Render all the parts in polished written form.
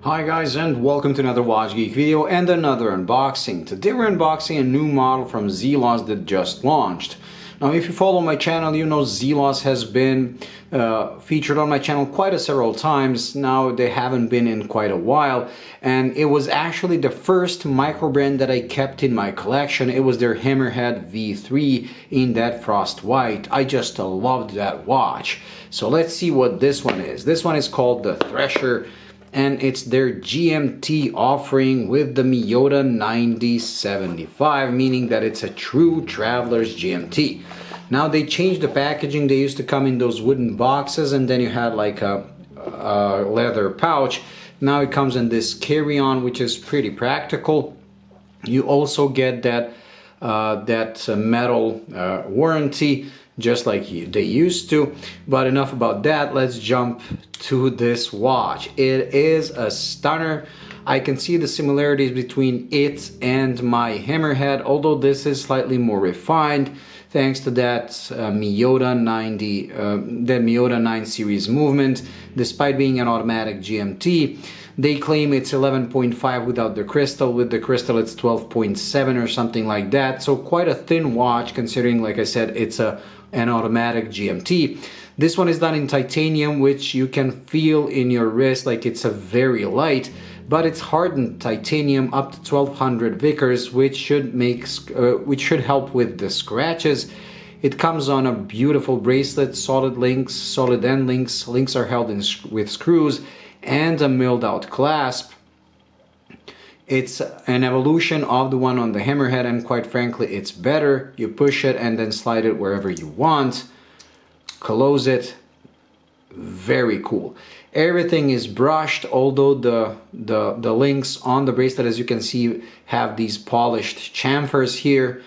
Hi guys, and welcome to another Watch Geek video and another unboxing. Today we're unboxing a new model from Zelos that just launched. Now if you follow my channel, you know Zelos has been featured on my channel quite several times. Now they haven't been in quite a while, and it was actually the first Mirobrand that I kept in my collection. It was their Hammerhead V3 in that frost white. I just loved that watch. So let's see what this one is. This one is called the Thresher, and it's their GMT offering with the Miyota 9075, meaning that it's a true traveler's GMT. Now they changed the packaging. They used to come in those wooden boxes, and then you had like a leather pouch. Now it comes in this carry-on, which is pretty practical. You also get that metal warranty, just like they used to. But enough about that, let's jump to this watch. It is a stunner. I can see the similarities between it and my Hammerhead, although this is slightly more refined thanks to that Miyota 9 series movement. Despite being an automatic GMT, they claim it's 11.5 without the crystal. With the crystal it's 12.7 or something like that, so quite a thin watch considering, like I said, it's an automatic GMT. This one is done in titanium, which you can feel in your wrist, like it's a very light, but it's hardened titanium up to 1200 Vickers, which should help with the scratches. It comes on a beautiful bracelet, solid end links. Links are held with screws, and a milled out clasp. It's an evolution of the one on the Hammerhead, and quite frankly it's better. You push it and then slide it wherever you want. Close it. Very cool. Everything is brushed, although the links on the bracelet, as you can see, have these polished chamfers here.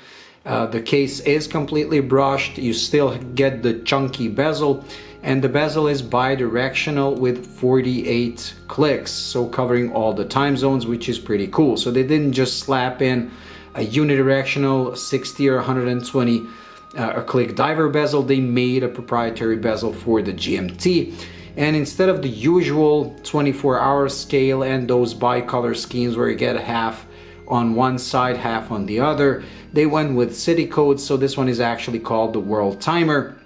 The case is completely brushed. You still get the chunky bezel, and the bezel is bi-directional with 48 clicks, so covering all the time zones, which is pretty cool. So they didn't just slap in a unidirectional 60 or 120 click diver bezel. They made a proprietary bezel for the GMT, and instead of the usual 24-hour scale and those bicolor schemes where you get half on one side, half on the other, they went with city codes. So this one is actually called the World Timer,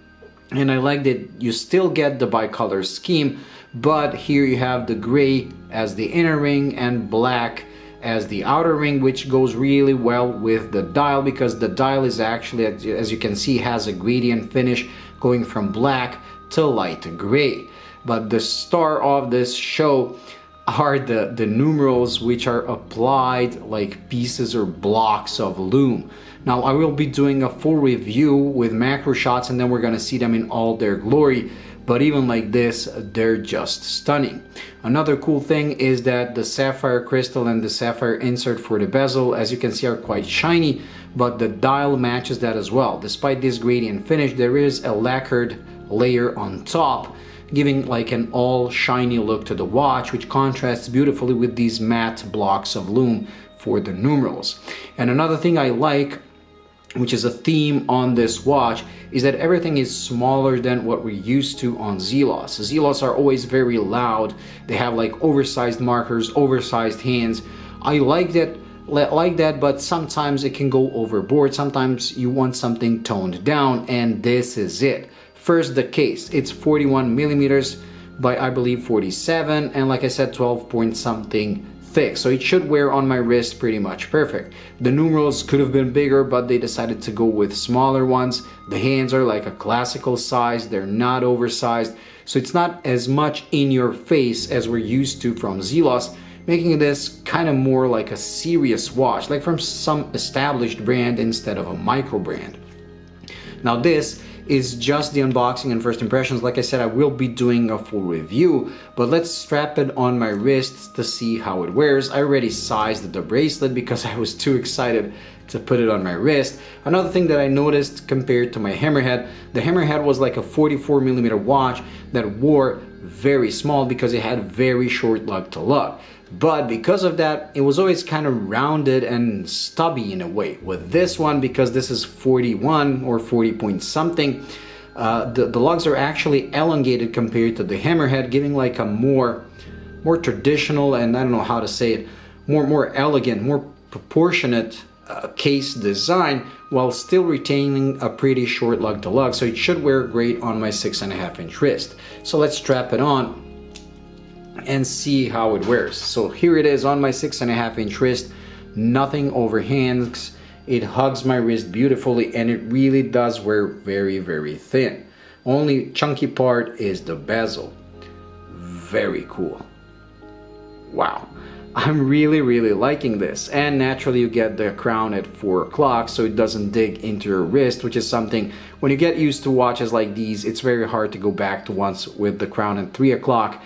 and I like that you still get the bicolor scheme, but here you have the gray as the inner ring and black as the outer ring, which goes really well with the dial, because the dial is actually, as you can see, has a gradient finish going from black to light gray. But the star of this show are the numerals, which are applied like pieces or blocks of Lume. Now I will be doing a full review with macro shots, and then we're gonna see them in all their glory. But even like this, they're just stunning. Another cool thing is that the sapphire crystal and the sapphire insert for the bezel, as you can see, are quite shiny, but the dial matches that as well. Despite this gradient finish, there is a lacquered layer on top, giving like an all shiny look to the watch, which contrasts beautifully with these matte blocks of Lume for the numerals. And another thing I like, which is a theme on this watch, is that everything is smaller than what we're used to on Zelos. Zelos are always very loud. They have like oversized markers, oversized hands. I like that, but sometimes it can go overboard. Sometimes you want something toned down, and this is it. First, the case. It's 41 millimeters by, I believe, 47, and like I said, 12 point something thick, so it should wear on my wrist pretty much perfect. The numerals could have been bigger, but they decided to go with smaller ones. The hands are like a classical size. They're not oversized, so it's not as much in your face as we're used to from Zelos, making this kind of more like a serious watch, like from some established brand instead of a micro brand. Now this is just the unboxing and first impressions. Like I said, I will be doing a full review, but let's strap it on my wrists to see how it wears. I already sized the bracelet because I was too excited to put it on my wrist. Another thing that I noticed compared to my Hammerhead, the Hammerhead was like a 44 millimeter watch that wore very small because it had very short lug to lug. But because of that, it was always kind of rounded and stubby in a way. With this one, because this is 41 or 40 point something, the lugs are actually elongated compared to the Hammerhead, giving like a more more traditional, and I don't know how to say it, more elegant, more proportionate case design, while still retaining a pretty short lug to lug. So it should wear great on my 6.5-inch wrist. So let's strap it on and see how it wears. So here it is on my 6.5-inch wrist. Nothing overhangs. It hugs my wrist beautifully, and it really does wear very, very thin. Only chunky part is the bezel. Very cool. Wow. I'm really liking this. And naturally you get the crown at 4 o'clock, so it doesn't dig into your wrist, which is something, when you get used to watches like these, it's very hard to go back to ones with the crown at 3 o'clock.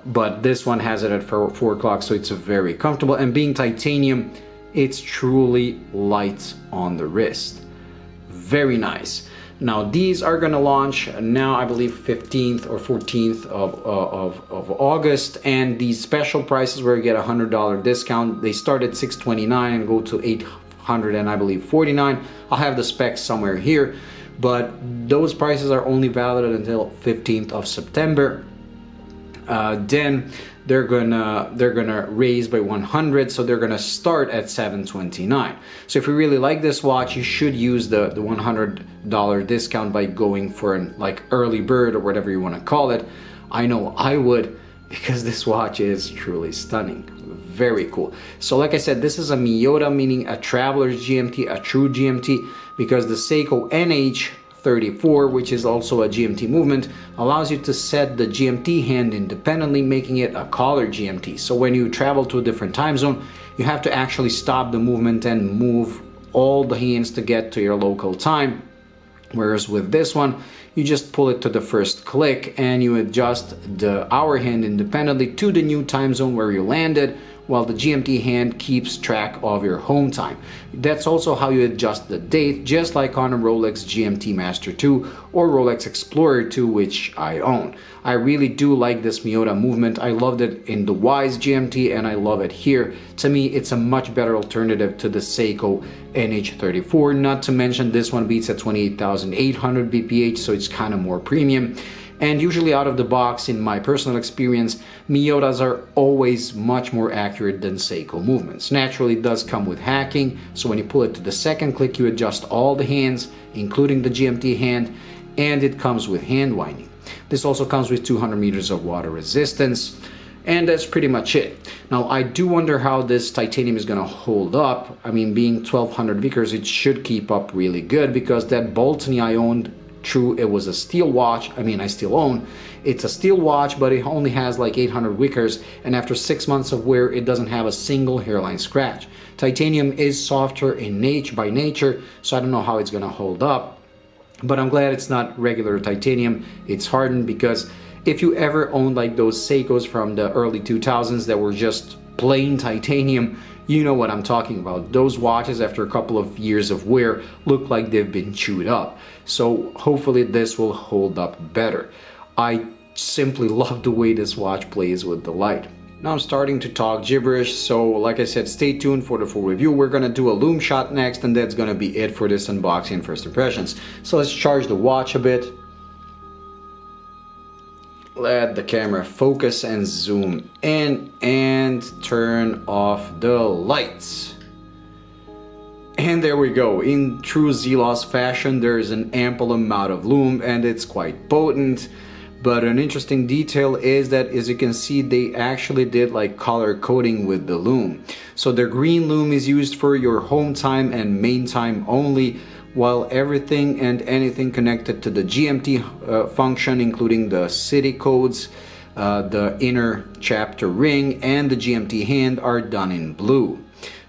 But this one has it at 4 o'clock, so it's very comfortable. And being titanium, it's truly light on the wrist. Very nice. Now these are gonna launch now, I believe 15th or 14th of August, and these special prices where you get $100 discount, they start at $629 and go to $800 and I believe $49. I'll have the specs somewhere here, but those prices are only valid until 15th of September. Then they're gonna raise by 100, so they're gonna start at $729. So if you really like this watch, you should use the $100 discount by going for an like early bird or whatever you want to call it. I know I would, because this watch is truly stunning. Very cool. So like I said, this is a Miyota, meaning a traveler's GMT, a true GMT, because the Seiko NH34, which is also a GMT movement, allows you to set the GMT hand independently, making it a collar GMT. So when you travel to a different time zone, you have to actually stop the movement and move all the hands to get to your local time. Whereas with this one, you just pull it to the first click and you adjust the hour hand independently to the new time zone where you landed, while the GMT hand keeps track of your home time. That's also how you adjust the date, just like on a Rolex GMT Master 2 or Rolex Explorer 2, which I own. I really do like this Miyota movement. I loved it in the Wise GMT and I love it here. To me, it's a much better alternative to the Seiko NH34, not to mention this one beats at 28,800 BPH, so it's kind of more premium. And usually out of the box, in my personal experience, Miyotas are always much more accurate than Seiko movements. Naturally, it does come with hacking, so when you pull it to the second click, you adjust all the hands, including the GMT hand, and it comes with hand winding. This also comes with 200 meters of water resistance, and that's pretty much it. Now, I do wonder how this titanium is gonna hold up. I mean, being 1200 Vickers, it should keep up really good, because that Boltony I owned, true, it was a steel watch. I mean, I still own. It's a steel watch, but it only has like 800 Vickers, and after 6 months of wear, it doesn't have a single hairline scratch. Titanium is softer in by nature, so I don't know how it's gonna hold up. But I'm glad it's not regular titanium. It's hardened, because if you ever owned like those Seikos from the early 2000s that were just plain titanium, you know what I'm talking about. Those watches, after a couple of years of wear, look like they've been chewed up. So hopefully this will hold up better. I simply love the way this watch plays with the light. Now I'm starting to talk gibberish, so like I said, stay tuned for the full review. We're gonna do a Lume shot next, and that's gonna be it for this unboxing and first impressions. So let's charge the watch a bit. Let the camera focus and zoom in, and turn off the lights. And there we go. In true Zelos fashion, there is an ample amount of lume, and it's quite potent. But an interesting detail is that, as you can see, they actually did like color coding with the lume. So the green lume is used for your home time and main time only, while everything and anything connected to the GMT function, including the city codes, the inner chapter ring, and the GMT hand, are done in blue.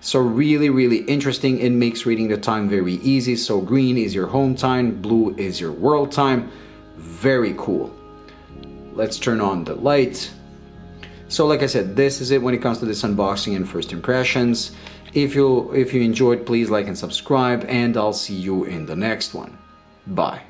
So really interesting. It makes reading the time very easy. So green is your home time, blue is your world time. Very cool. Let's turn on the light. So like I said, this is it when it comes to this unboxing and first impressions. If you enjoyed, please like and subscribe, and I'll see you in the next one. Bye.